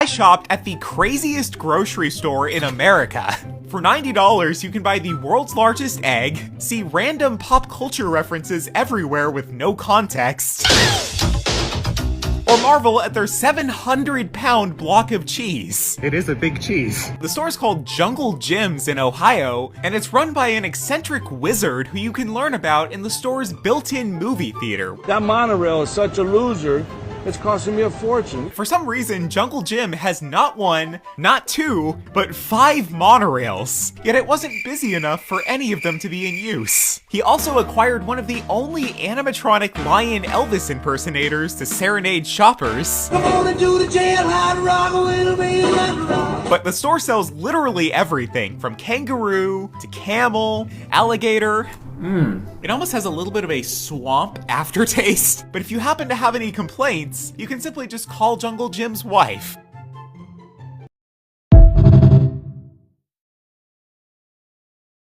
I shopped at the craziest grocery store in America. For $90, you can buy the world's largest egg, see random pop culture references everywhere with no context, or marvel at their 700-pound block of cheese. It is a big cheese. The store's called Jungle Jim's in Ohio, and it's run by an eccentric wizard who you can learn about in the store's built-in movie theater. That monorail is such a loser, it's costing me a fortune. For some reason, Jungle Jim has not one, not two, but 5 monorails. Yet it wasn't busy enough for any of them to be in use. He also acquired one of the only animatronic lion Elvis impersonators to serenade shoppers. Come on into the jailhouse, rock a little bit, rock. But the store sells literally everything from kangaroo to camel, alligator. It almost has a little bit of a swamp aftertaste. But if you happen to have any complaints, you can simply just call Jungle Jim's wife.